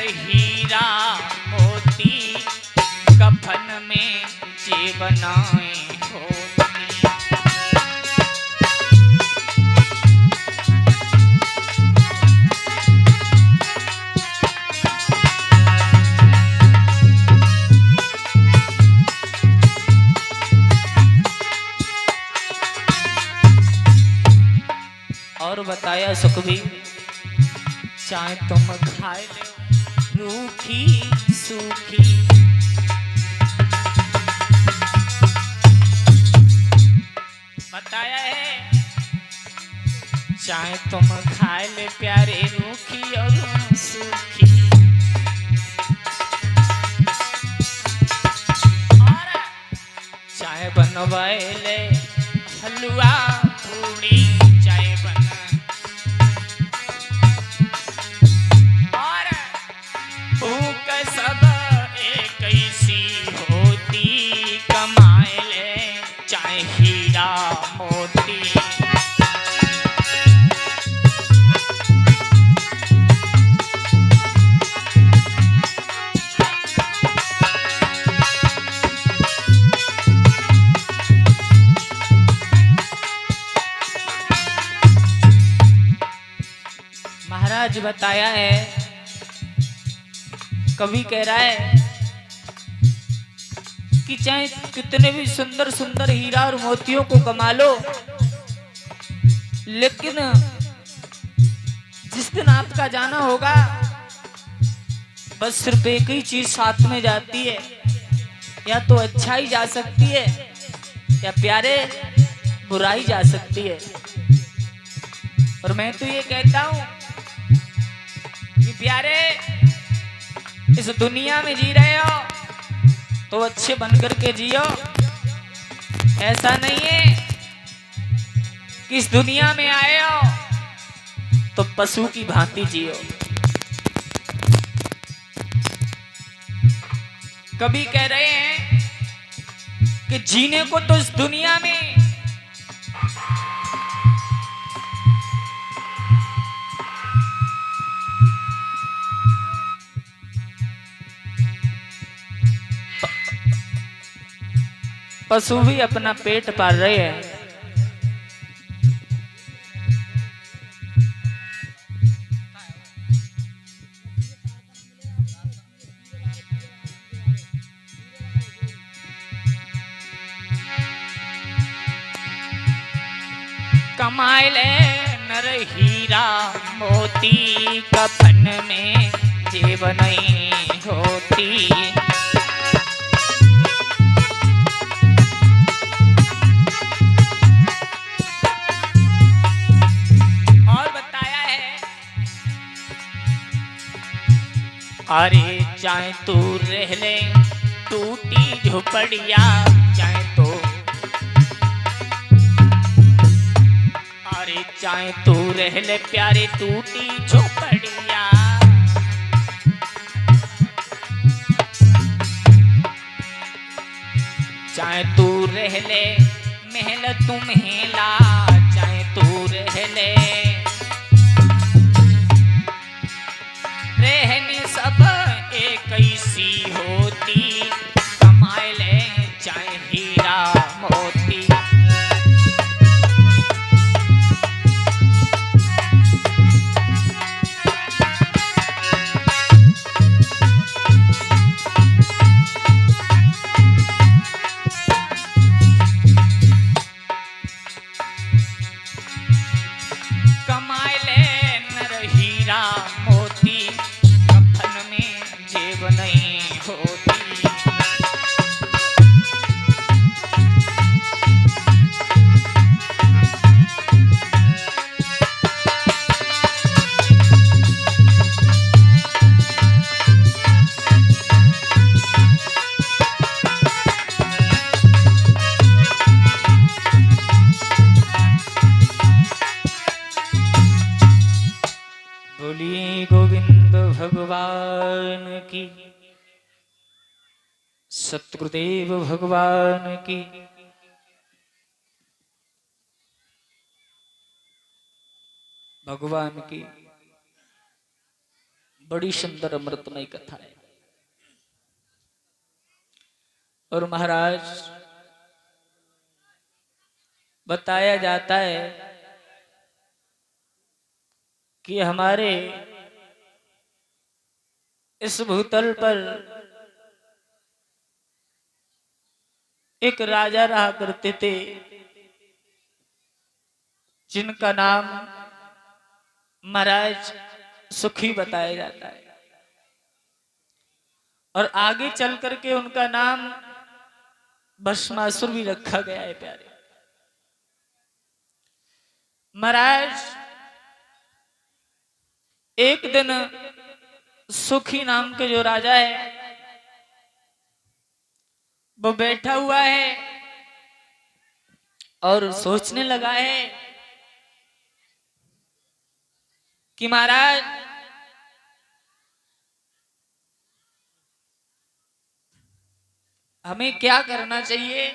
हीरा मोती कफन में जे बनाए होती। और बताया सुखबीर, चाहे तुम खाए ले रूखी सूखी, बताया है चाहे तुम खाए ले प्यारे रूखी और सूखी, और चाहे बनवाए ले हलवा पूड़ी, चाहे बन और भूख सब एक सी होती, कमाए ले चाहे हीरा मोती। महाराज बताया है, कवि कह रहा है कि चाहे कितने भी सुंदर सुंदर हीरा और मोतियों को कमा लो, लेकिन जिस दिन आपका जाना होगा बस सिर्फ एक ही चीज साथ में जाती है, या तो अच्छाई जा सकती है या प्यारे बुराई जा सकती है। और मैं तो ये कहता हूं कि प्यारे इस दुनिया में जी रहे हो तो अच्छे बनकर के जियो। ऐसा नहीं है कि इस दुनिया में आए हो तो पशु की भांति जियो। कभी कह रहे हैं कि जीने को तो इस दुनिया में पशु भी अपना पेट पाल रहे हैं। कमाए ले नर हीरा मोती कफन में जेब नहीं होती। अरे चाहे तू रह ले टूटी झोपड़िया, चाहे तो अरे चाहे तू रह ले प्यारे टूटी झोपड़िया, चाहे तू रह ले महल तुम्हें ला, चाहे तू रह ले रहने सब एक सी होती, कमाए ले चाहे हीरा मोती। कमाए ले नर हीरा मोती कफन में जेब नहीं होती। बोलिए गोविंद भगवान की, सतगुरुदेव भगवान की, भगवान की बड़ी सुंदर अमृतमय कथा है। और महाराज बताया जाता है कि हमारे इस भूतल पर एक राजा रहा करते थे जिनका नाम महाराज सुखी बताया जाता है। और आगे चल करके उनका नाम भस्मासुर भी रखा गया है प्यारे। महाराज एक दिन सुखी नाम के जो राजा है वो बैठा हुआ है और सोचने लगा है कि महाराज हमें क्या करना चाहिए।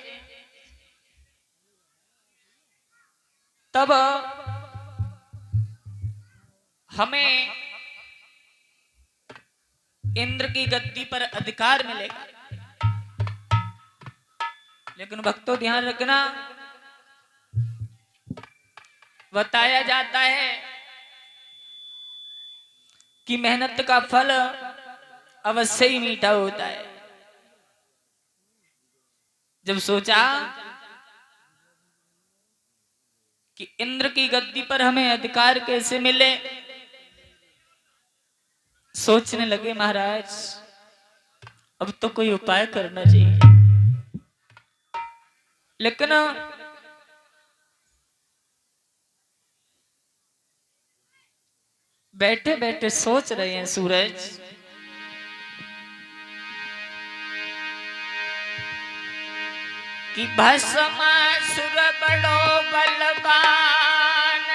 तब हमें इंद्र की गद्दी पर अधिकार मिलेगा। लेकिन भक्तों ध्यान रखना, बताया जाता है कि मेहनत का फल अवश्य ही मीठा होता है। जब सोचा कि इंद्र की गद्दी पर हमें अधिकार कैसे मिले, सोचने लगे महाराज अब तो कोई उपाय करना चाहिए। लेकिन बैठे बैठे सोच रहे हैं सूरज कि भस्मासुर बड़ो बलवान,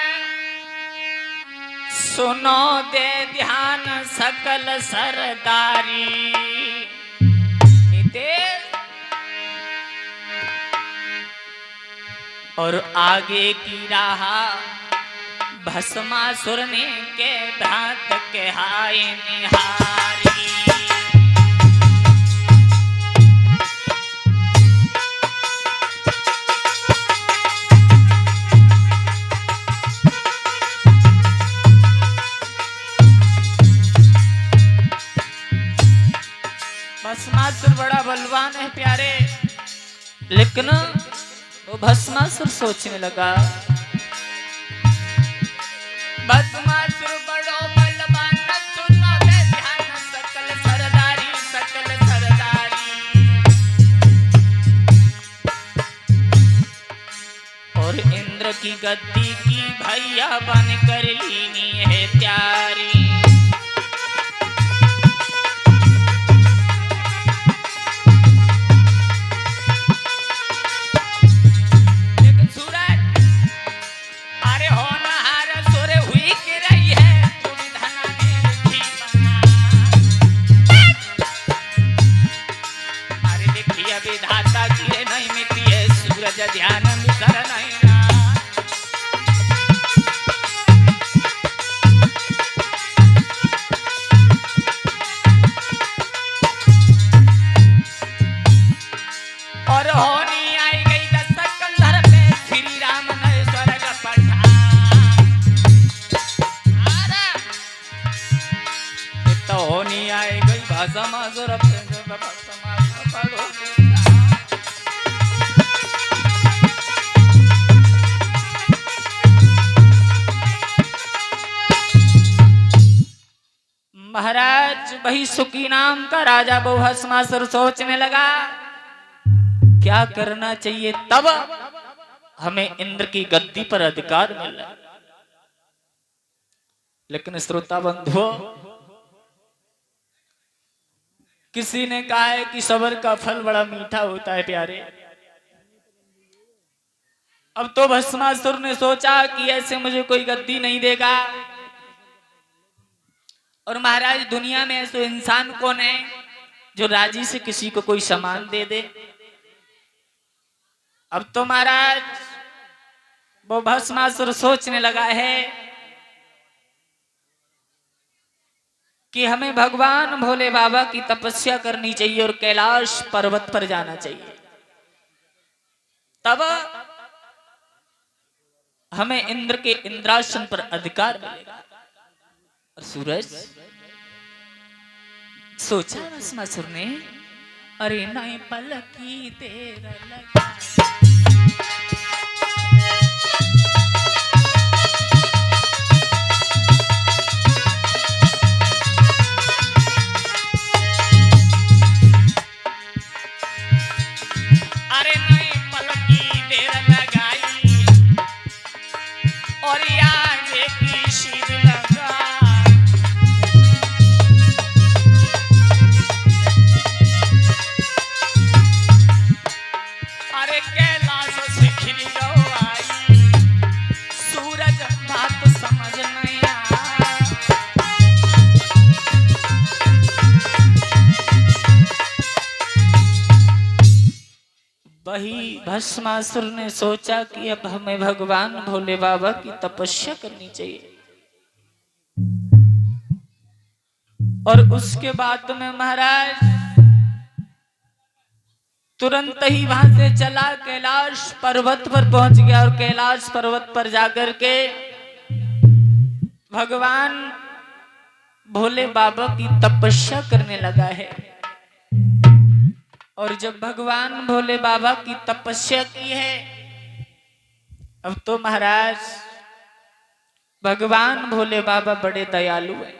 सुनो दे ध्यान सकल सरदारी। और आगे की राह भस्मासुर ने के भात के हाय निहारी। भस्मासुर बड़ा बलवान है प्यारे। लेकिन वो भस्मासुर सोचने लगा भस्मासुर बड़ो बलवान, सुनो दे ध्यान सकल सरदारी, सकल सरदारी। और इंद्र की गद्दी की भैया बन कर लीनी है प्यारी। विधाता की नहीं मिट्टी है सूरज ध्यान मिसर नहीं ना। और होनी आई गई दस्तक कंधर पे श्री राम ने स्वर्ग पठान। तो होनी आई गई भाषा माजुर पे महाराज वही सुखी नाम का राजा वो भस्मासुर सोचने लगा क्या करना चाहिए। तब हमें इंद्र की गद्दी पर अधिकार मिला। लेकिन श्रोता बंधुओं, किसी ने कहा है कि सबर का फल बड़ा मीठा होता है प्यारे। अब तो भस्मासुर ने सोचा कि ऐसे मुझे कोई गद्दी नहीं देगा। और महाराज दुनिया में ऐसे इंसान कौन है जो राजी से किसी को कोई सामान दे दे। अब तो महाराज वो भस्मासुर सोचने लगा है कि हमें भगवान भोले बाबा की तपस्या करनी चाहिए और कैलाश पर्वत पर जाना चाहिए, तब हमें इंद्र के इंद्रासन पर अधिकार मिलेगा। और सूरज सोचा भस्मासुर ने, अरे नहीं पलकी देर लगा। अरे नहीं पलकी देर लगाई और आगे की शीर लगा। अरे कैलाश से खिल आई, सूरज बात समझ नहीं आया। वही भस्मासुर ने सोचा कि अब हमें भगवान भोले बाबा की तपस्या करनी चाहिए। और उसके बाद में महाराज तुरंत ही वहां से चला, कैलाश पर्वत पर पहुंच गया और कैलाश पर्वत पर जाकर के भगवान भोले बाबा की तपस्या करने लगा है। और जब भगवान भोले बाबा की तपस्या की है, अब तो महाराज भगवान भोले बाबा बड़े दयालु हैं।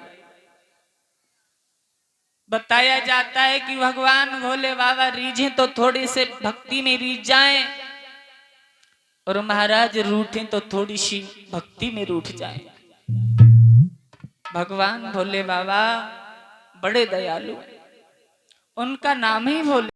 बताया जाता है कि भगवान भोले बाबा रीझे तो थोड़ी से भक्ति में रीझ जाएं, और महाराज रूठे तो थोड़ी सी भक्ति में रूठ जाएं। भगवान भोले बाबा बड़े दयालु हैं, उनका नाम ही भोले।